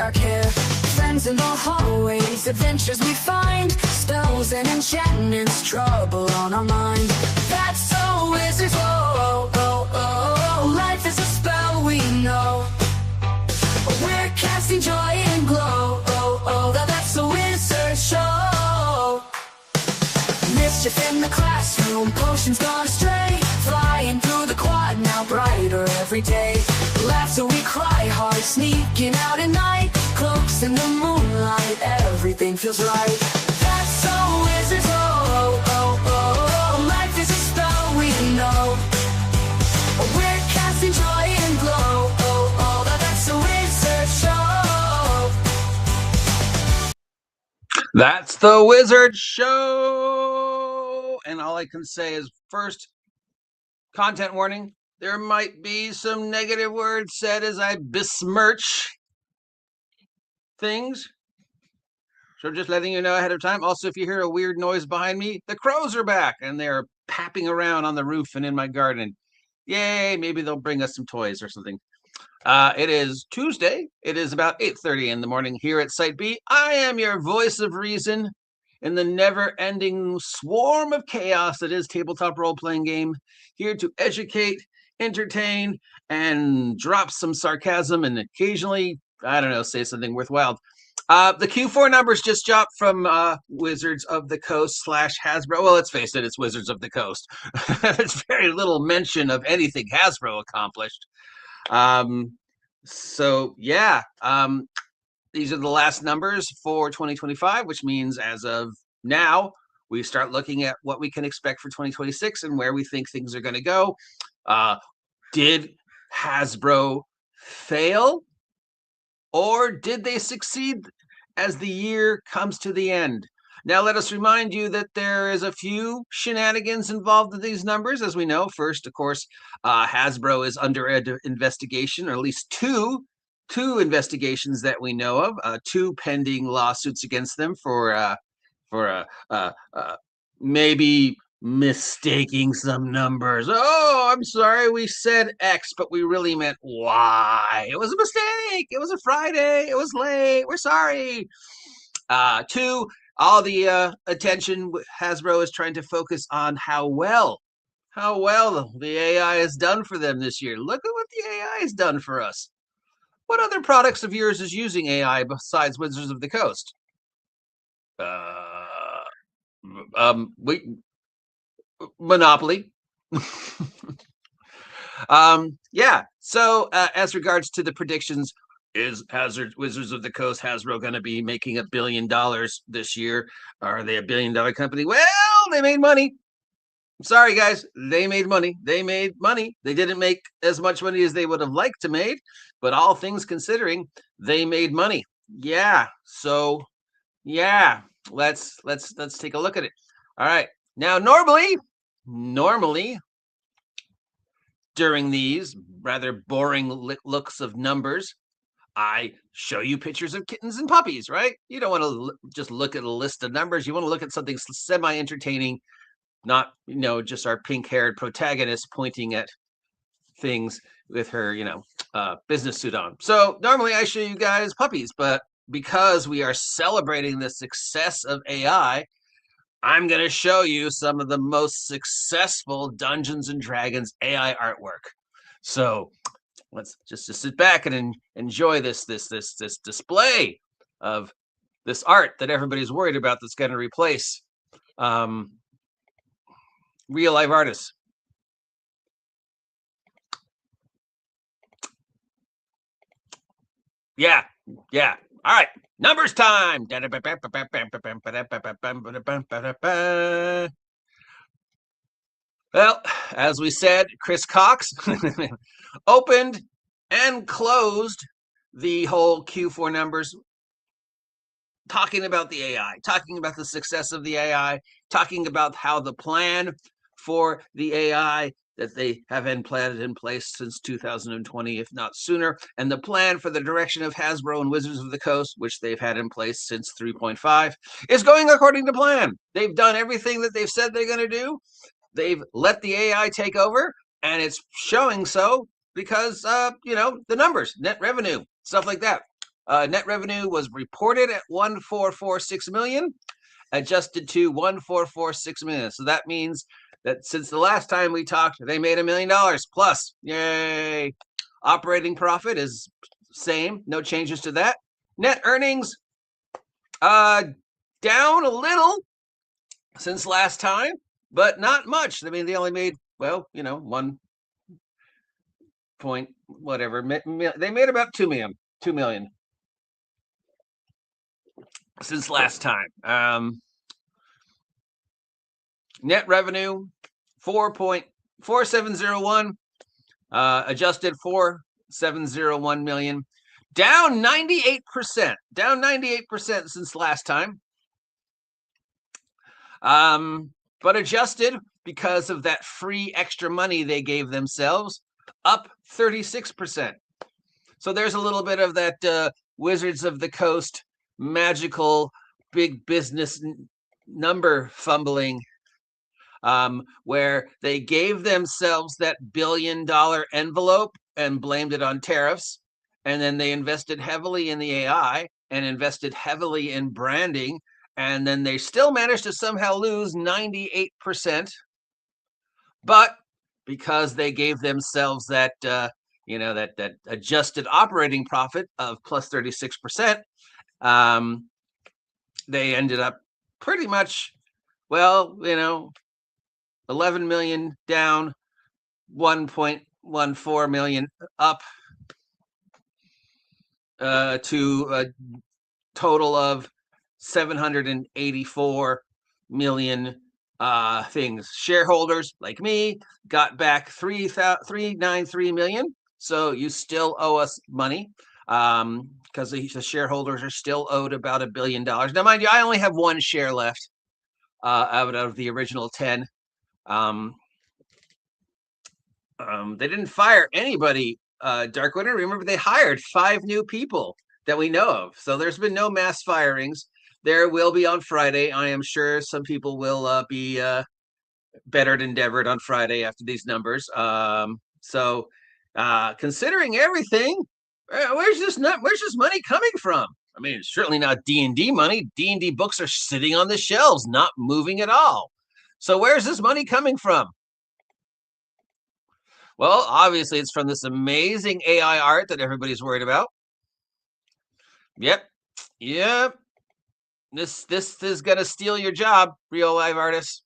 our care. Friends in the hallways, adventures we find, spells and enchantments, trouble on our mind. That's so wizards, oh, oh, oh, oh. Life is a spell we know. We're casting joy and glow, oh, oh. That's a wizard show. Mischief in the classroom, potions gone astray, flying through the quad, now brighter every day. Laughter we cry hard, sneaking out at night, cloaks in the moonlight, everything feels right. That's so wizards, oh, oh, oh, oh. Life is a spell we know. We're casting joy and glow, oh, oh. That's a wizard show. That's the Wizard Show! And all I can say is, first, content warning. There might be some negative words said as I besmirch things. So just letting you know ahead of time. Also, if you hear a weird noise behind me, the crows are back and they're papping around on the roof and in my garden. Yay, maybe they'll bring us some toys or something. It is Tuesday. It is about 8:30 in the morning here at Site B. I am your voice of reason in the never-ending swarm of chaos that is tabletop role-playing game, here to educate, entertain, and drop some sarcasm and occasionally, I don't know, say something worthwhile. The Q4 numbers just dropped from Wizards of the Coast / Hasbro. Well, let's face it, it's Wizards of the Coast. There's very little mention of anything Hasbro accomplished. So yeah, these are the last numbers for 2025, which means as of now, we start looking at what we can expect for 2026 and where we think things are going to go. Did Hasbro fail, or did they succeed as the year comes to the end? Now, let us remind you that there is a few shenanigans involved in these numbers, as we know. First, of course, Hasbro is under investigation, or at least two investigations that we know of, two pending lawsuits against them for maybe mistaking some numbers. Oh, I'm sorry, we said X, but we really meant Y. It was a mistake. It was a Friday. It was late. We're sorry. Two, all the attention Hasbro is trying to focus on how well the AI has done for them this year. Look at what the AI has done for us. What other products of yours is using AI besides Wizards of the Coast? Monopoly. Yeah. So as regards to the predictions, is Wizards of the Coast Hasbro going to be making $1 billion this year? Are they $1 billion company? Well, they made money. Sorry, guys. They made money. They made money. They didn't make as much money as they would have liked to made, but all things considering, they made money. Yeah. So, yeah. Let's take a look at it. All right. Now, normally, during these rather boring looks of numbers, I show you pictures of kittens and puppies, right? You don't want to just look at a list of numbers. You want to look at something semi-entertaining, not, just our pink-haired protagonist pointing at things with her, business suit on. So normally I show you guys puppies, but because we are celebrating the success of AI, I'm going to show you some of the most successful Dungeons and Dragons AI artwork. So let's just sit back and enjoy this display of this art that everybody's worried about that's going to replace real life artists. Yeah. All right. Numbers time. Well, as we said, Chris Cox opened and closed the whole Q4 numbers, talking about the AI, talking about the success of the AI, talking about how the plan for the AI that they have implanted in place since 2020, if not sooner, and the plan for the direction of Hasbro and Wizards of the Coast, which they've had in place since 3.5, is going according to plan. They've done everything that they've said they're going to do. They've let the AI take over, and it's showing so because, the numbers, net revenue, stuff like that. Net revenue was reported at 1,446 million, adjusted to 1,446 million. So that means that since the last time we talked, they made $1 million plus. Yay! Operating profit is same, no changes to that. Net earnings, down a little since last time, but not much. I mean, they only made, well, 1 point whatever. They made about 2 million since last time. Net revenue 4.4701, adjusted 4,701 million, down 98%, down 98% since last time. But adjusted because of that free extra money they gave themselves, up 36%. So there's a little bit of that Wizards of the Coast magical big business number fumbling, where they gave themselves that $1 billion envelope and blamed it on tariffs. And then they invested heavily in the AI and invested heavily in branding. And then they still managed to somehow lose 98%. But because they gave themselves that, that adjusted operating profit of plus 36%, they ended up pretty much, 11 million down, 1.14 million up, to a total of 784 million things. Shareholders like me got back 393 million. So you still owe us money, because the shareholders are still owed about $1 billion. Now, mind you, I only have 1 share left out of the original 10. They didn't fire anybody, Darkwinter. Remember, they hired 5 new people that we know of. So there's been no mass firings. There will be on Friday. I am sure some people will be bettered endeavored on Friday after these numbers. So considering everything, where's this money coming from? I mean, it's certainly not D&D money. D&D books are sitting on the shelves, not moving at all. So where's this money coming from? Well, obviously it's from this amazing AI art that everybody's worried about. Yep. This is gonna steal your job, real live artists.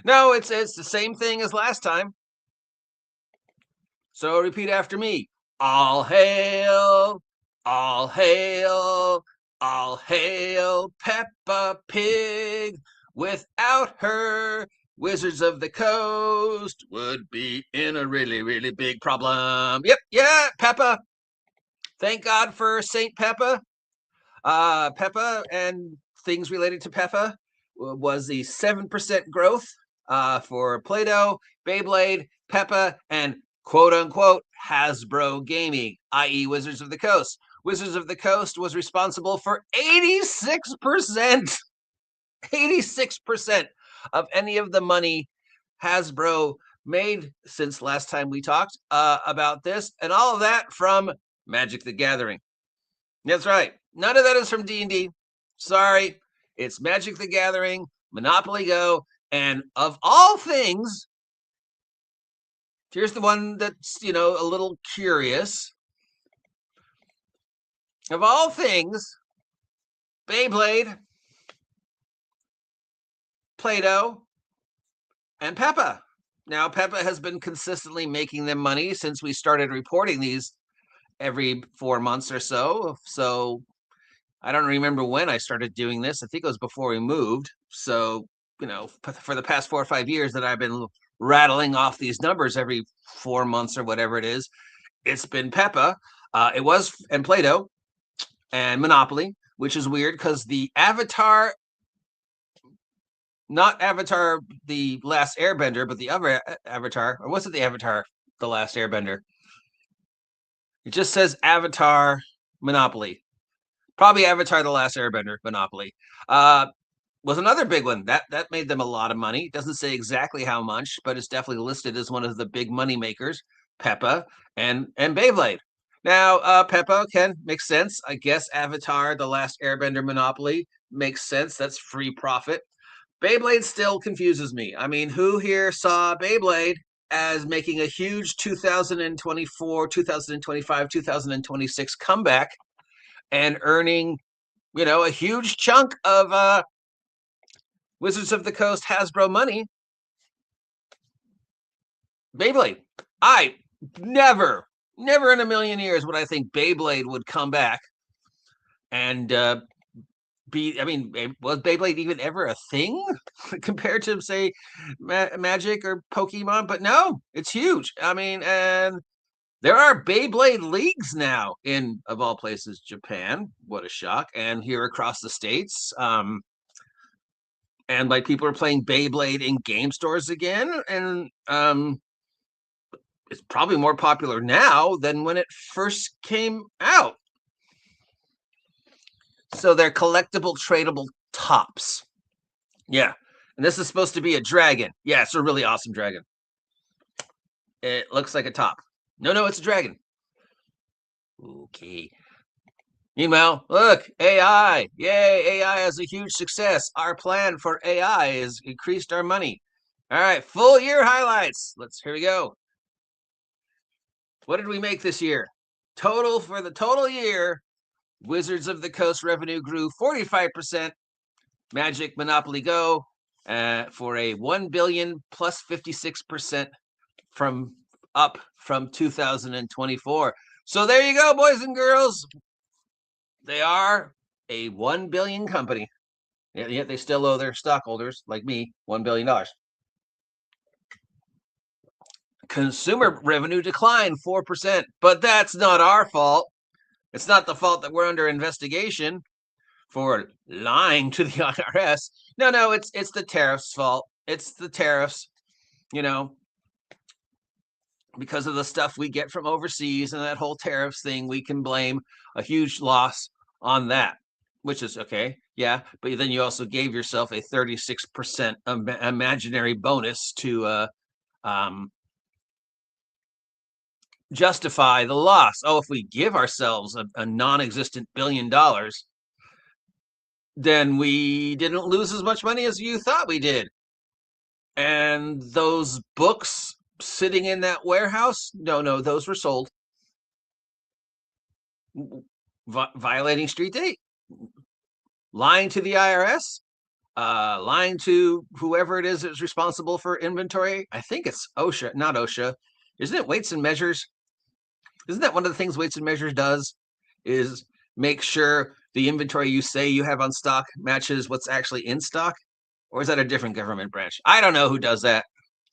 No, it's the same thing as last time. So repeat after me. All hail, all hail, all hail Peppa Pig. Without her, Wizards of the Coast would be in a really, really big problem. Yep, yeah, Peppa. Thank God for Saint Peppa. Peppa and things related to Peppa was the 7% growth for Play-Doh, Beyblade, Peppa, and quote-unquote Hasbro Gaming, i.e. Wizards of the Coast. Wizards of the Coast was responsible for 86%, 86% of any of the money Hasbro made since last time we talked about this, and all of that from Magic the Gathering. That's right. None of that is from D&D. Sorry. It's Magic the Gathering, Monopoly Go, and of all things, here's the one that's, a little curious. Of all things, Beyblade, Play-Doh, and Peppa. Now, Peppa has been consistently making them money since we started reporting these every 4 months or so. So I don't remember when I started doing this. I think it was before we moved. So, for the past 4 or 5 years that I've been rattling off these numbers every 4 months or whatever it is, it's been Peppa. It was, and Play-Doh, and Monopoly, which is weird because the Avatar, not Avatar, the Last Airbender, but the other Avatar, or was it the Avatar, the Last Airbender? It just says Avatar Monopoly. Probably Avatar, the Last Airbender Monopoly. Was another big one. That made them a lot of money. It doesn't say exactly how much, but it's definitely listed as one of the big money makers, Peppa and Beyblade. Now, Peppa makes sense. I guess Avatar, The Last Airbender Monopoly makes sense. That's free profit. Beyblade still confuses me. I mean, who here saw Beyblade as making a huge 2024, 2025, 2026 comeback and earning, a huge chunk of Wizards of the Coast Hasbro money? Beyblade. I never in a million years would I think Beyblade would come back and was Beyblade even ever a thing compared to, say, Magic or Pokemon? But no, it's huge. I mean, and there are Beyblade leagues now in, of all places, Japan. What a shock. And here across the States. And like people are playing Beyblade in game stores again. And it's probably more popular now than when it first came out. So they're collectible, tradable tops. Yeah. And this is supposed to be a dragon. Yeah, it's a really awesome dragon. It looks like a top. No, it's a dragon. Okay. Meanwhile, look, AI. Yay, AI is a huge success. Our plan for AI has increased our money. All right, full year highlights. Here we go. What did we make this year? For the total year, Wizards of the Coast revenue grew 45%. Magic Monopoly Go for a 1 billion plus 56% up from 2024. So there you go, boys and girls. They are a 1 billion company. Yet they still owe their stockholders, like me, $1 billion. Consumer revenue declined 4%, but that's not our fault. It's not the fault that we're under investigation for lying to the IRS. No, it's the tariffs' fault. It's the tariffs, because of the stuff we get from overseas and that whole tariffs thing. We can blame a huge loss on that, which is okay. Yeah, but then you also gave yourself a 36% imaginary bonus to justify the loss. Oh, if we give ourselves a non-existent $1 billion, then we didn't lose as much money as you thought we did. And those books sitting in that warehouse, no, those were sold. Violating street date, lying to the IRS, lying to whoever it is that's responsible for inventory. I think it's OSHA, not OSHA. Isn't it Weights and Measures? Isn't that one of the things Weights and Measures does, is make sure the inventory you say you have on stock matches what's actually in stock? Or is that a different government branch? I don't know who does that.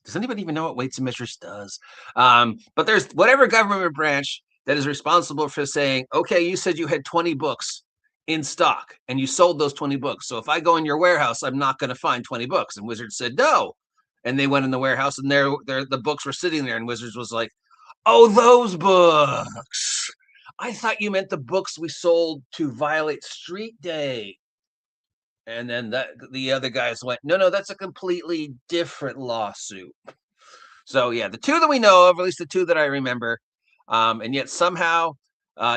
Does anybody even know what Weights and Measures does? But there's whatever government branch that is responsible for saying, okay, you said you had 20 books in stock and you sold those 20 books. So if I go in your warehouse, I'm not going to find 20 books. And Wizards said, no. And they went in the warehouse and the books were sitting there. And Wizards was like, oh, those books. I thought you meant the books we sold to violate street day. And then the other guys went, no, that's a completely different lawsuit. So yeah, the two that we know of, at least the two that I remember, and yet somehow,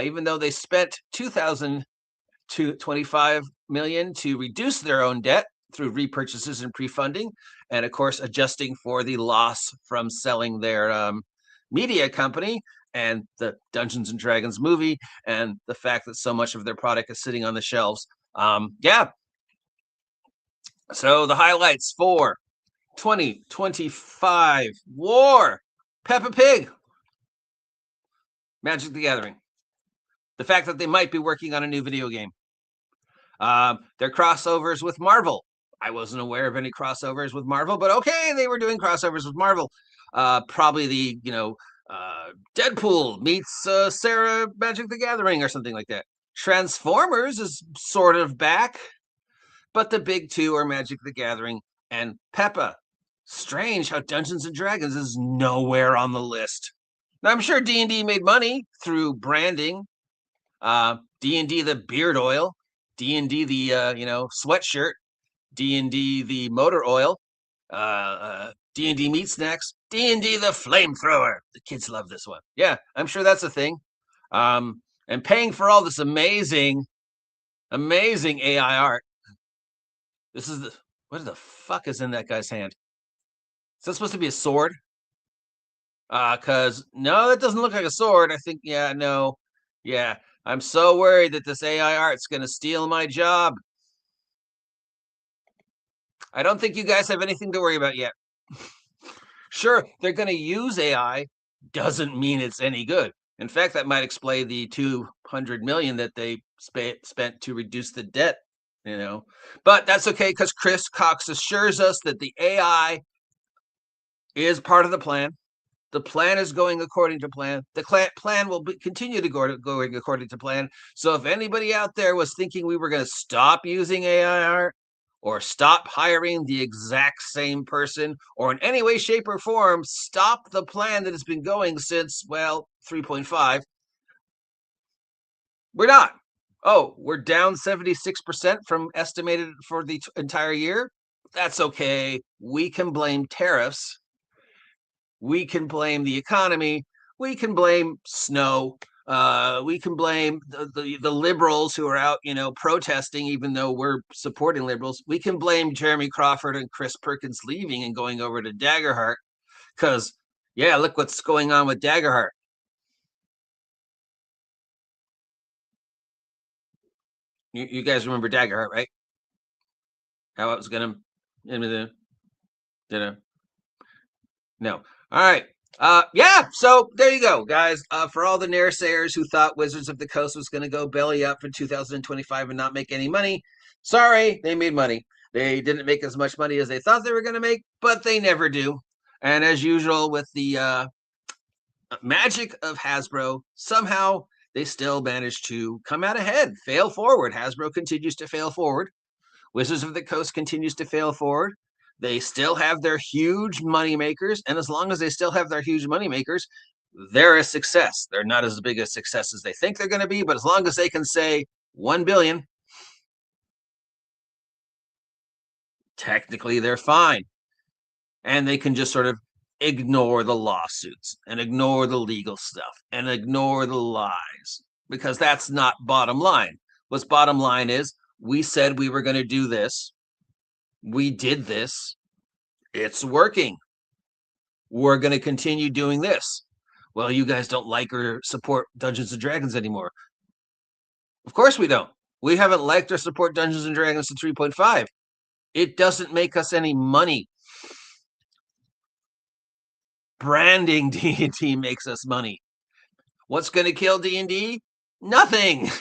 even though they spent $2,025 million to reduce their own debt through repurchases and pre-funding, and of course adjusting for the loss from selling their media company and the Dungeons and Dragons movie, and the fact that so much of their product is sitting on the shelves. Yeah. So the highlights for 2025: War, Peppa Pig, Magic the Gathering, the fact that they might be working on a new video game, their crossovers with Marvel. I wasn't aware of any crossovers with Marvel, but okay, they were doing crossovers with Marvel. Probably the Deadpool meets Sarah Magic the Gathering or something like that. Transformers is sort of back, but the big two are Magic the Gathering and Peppa. Strange how Dungeons and Dragons is nowhere on the list. Now, I'm sure D&D made money through branding. D&D the beard oil, D&D the sweatshirt, D&D the motor oil, D&D meat snacks, D&D the flamethrower. The kids love this one. Yeah, I'm sure that's a thing. and paying for all this amazing AI art. This is what the fuck is in that guy's hand? Is that supposed to be a sword? Cause no, that doesn't look like a sword. I think, yeah, no. Yeah, I'm so worried that this AI art's gonna steal my job. I don't think you guys have anything to worry about yet. Sure, they're gonna use AI, doesn't mean it's any good. In fact, that might explain the 200 million that they spent to reduce the debt, But that's okay, because Chris Cox assures us that the AI is part of the plan. The plan is going according to plan. The plan will continue to go going according to plan. So if anybody out there was thinking we were going to stop using AI art or stop hiring the exact same person or in any way, shape, or form, stop the plan that has been going since, well, 3.5, we're not. Oh, we're down 76% from estimated for the entire year. That's okay. We can blame tariffs. We can blame the economy. We can blame snow. We can blame the liberals who are out, protesting, even though we're supporting liberals. We can blame Jeremy Crawford and Chris Perkins leaving and going over to Daggerheart because, yeah, look what's going on with Daggerheart. You guys remember Daggerheart, right? How it was going to, no. All right. Yeah, so there you go, guys. For all the naysayers who thought Wizards of the Coast was going to go belly up for 2025 and not make any money, sorry, they made money. They didn't make as much money as they thought they were going to make, but they never do. And as usual with the magic of Hasbro, somehow they still managed to come out ahead, fail forward. Hasbro continues to fail forward. Wizards of the Coast continues to fail forward. They still have their huge money makers, and as long as they still have their huge money makers, they're a success. They're not as big a success as they think they're going to be, but as long as they can say 1 billion, technically they're fine. And they can just sort of ignore the lawsuits and ignore the legal stuff and ignore the lies, because that's not bottom line. What's bottom line is we said we were going to do this. We did this. It's working. We're going to continue doing this. Well, you guys don't like or support Dungeons and Dragons anymore. Of course we don't. We haven't liked or support Dungeons and Dragons to 3.5. It doesn't make us any money. Branding D&D makes us money. What's going to kill D&D? Nothing.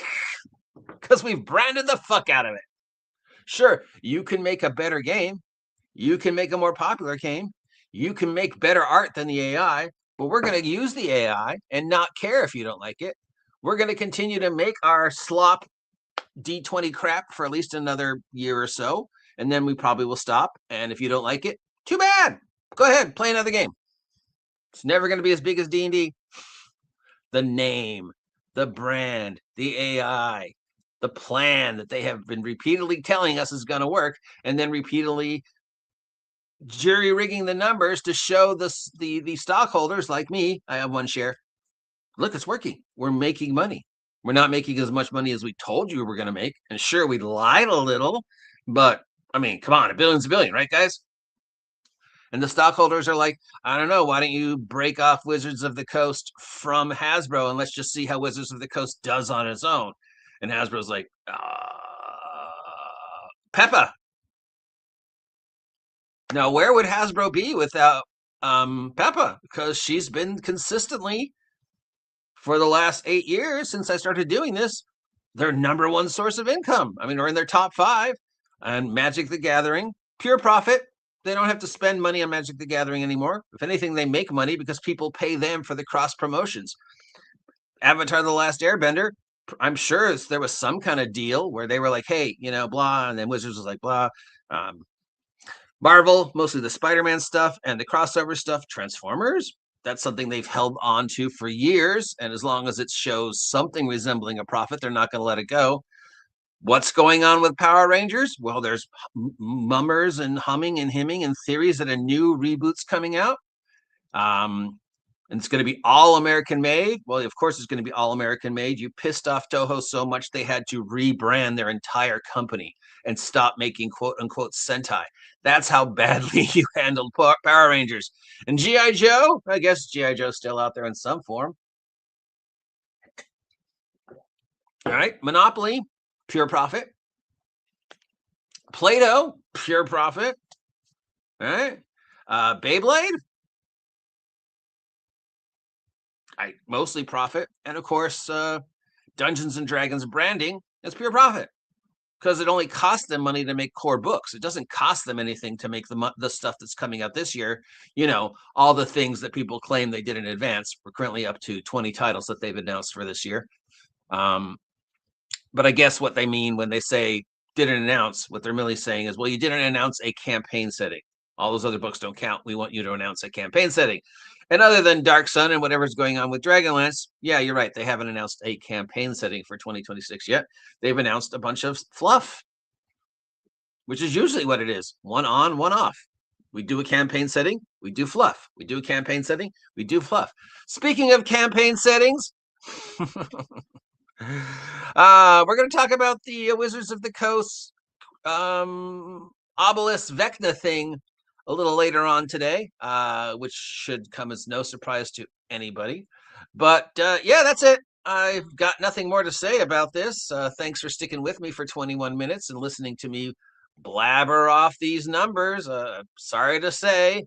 Because we've branded the fuck out of it. Sure, you can make a better game. You can make a more popular game. You can make better art than the AI, but we're going to use the AI and not care if you don't like it. We're going to continue to make our slop D20 crap for at least another year or so, and then we probably will stop. And if you don't like it, too bad. Go ahead, play another game. It's never going to be as big as D&D. The name, the brand, the AI, the plan that they have been repeatedly telling us is going to work, and then repeatedly jury rigging the numbers to show the stockholders like me, I have one share. Look, it's working. We're making money. We're not making as much money as we told you we were going to make. And sure, we lied a little, but I mean, come on, a billion's a billion, right, guys? And the stockholders are like, I don't know, why don't you break off Wizards of the Coast from Hasbro and let's just see how Wizards of the Coast does on its own. And Hasbro's like, Peppa. Now, where would Hasbro be without Peppa? Because she's been consistently, for the last 8 years since I started doing this, their number one source of income. I mean, or in their top 5. And Magic the Gathering, pure profit. They don't have to spend money on Magic the Gathering anymore. If anything, they make money because people pay them for the cross promotions. Avatar: The Last Airbender, I'm sure there was some kind of deal where they were like, hey, blah, and then Wizards was like, blah. Marvel, mostly the Spider-Man stuff and the crossover stuff. Transformers, that's something they've held on to for years, and as long as it shows something resembling a profit, they're not going to let it go. What's going on with Power Rangers? Well, there's mummers and humming and hemming and theories that a new reboot's coming out. And it's going to be all American made. Well, of course, it's going to be all American made. You pissed off Toho so much they had to rebrand their entire company and stop making quote unquote Sentai. That's how badly you handled Power Rangers. And G.I. Joe, I guess G.I. Joe's still out there in some form. All right, Monopoly, pure profit. Play-Doh, pure profit. All right, Beyblade, mostly profit. And of course, Dungeons and Dragons branding is pure profit because it only costs them money to make core books. It doesn't cost them anything to make the stuff that's coming out this year. You know, all the things that people claim they did in advance. We're currently up to 20 titles that they've announced for this year. But I guess what they mean when they say didn't announce, what they're really saying is, well, you didn't announce a campaign setting. All those other books don't count. We want you to announce a campaign setting. And other than Dark Sun and whatever's going on with Dragonlance, yeah, you're right. They haven't announced a campaign setting for 2026 yet. They've announced a bunch of fluff, which is usually what it is. One on, one off. We do a campaign setting, we do fluff. We do a campaign setting, we do fluff. Speaking of campaign settings, we're going to talk about the Wizards of the Coast Obelisk Vecna thing a little later on today, which should come as no surprise to anybody. But yeah, that's it. I've got nothing more to say about this. Thanks for sticking with me for 21 minutes and listening to me blabber off these numbers. Sorry to say,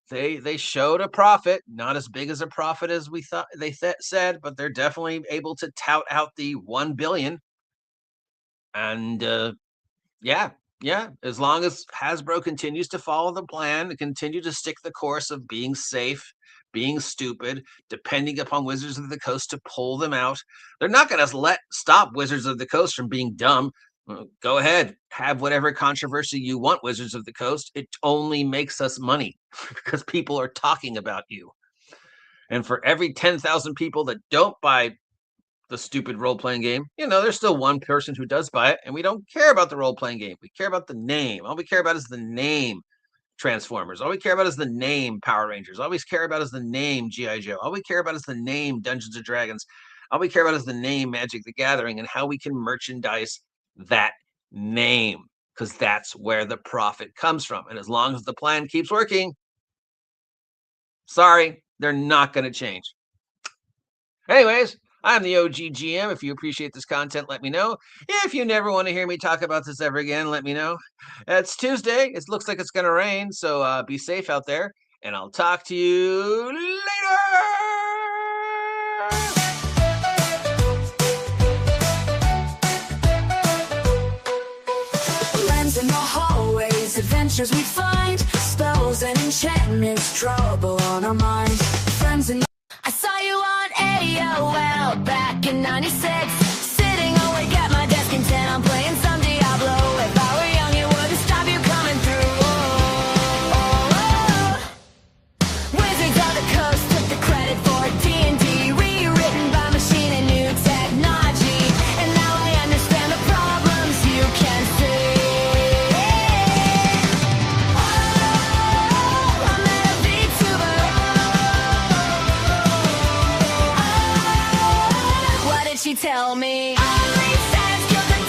they showed a profit, not as big as a profit as we thought they said, but they're definitely able to tout out the 1 billion. And yeah, as long as Hasbro continues to follow the plan and continue to stick the course of being safe, being stupid, depending upon Wizards of the Coast to pull them out, they're not going to stop Wizards of the Coast from being dumb. Go ahead, have whatever controversy you want, Wizards of the Coast. It only makes us money because people are talking about you. And for every 10,000 people that don't buy the stupid role-playing game, you know, there's still one person who does buy it, and we don't care about the role-playing game. We care about the name. All we care about is the name Transformers. All we care about is the name Power Rangers. All we care about is the name G.I. Joe. All we care about is the name Dungeons and Dragons. All we care about is the name Magic the Gathering and how we can merchandise that name, because that's where the profit comes from. And as long as the plan keeps working, sorry, they're not going to change. Anyways, I'm the OGGM. If you appreciate this content, let me know. If you never want to hear me talk about this ever again, let me know. It's Tuesday. It looks like it's going to rain, so be safe out there, and I'll talk to you later. In the hallways, adventures we find, spells and enchantments, trouble on our mind. Friends in I saw you on AOL back in '96, sitting awake at my desk in town playing some Diablo. If I were young, it wouldn't stop you coming through. Wizards of the Coast took the credit for D&D, rewritten by machine and new technology. And now I understand the problems you can see. She tell me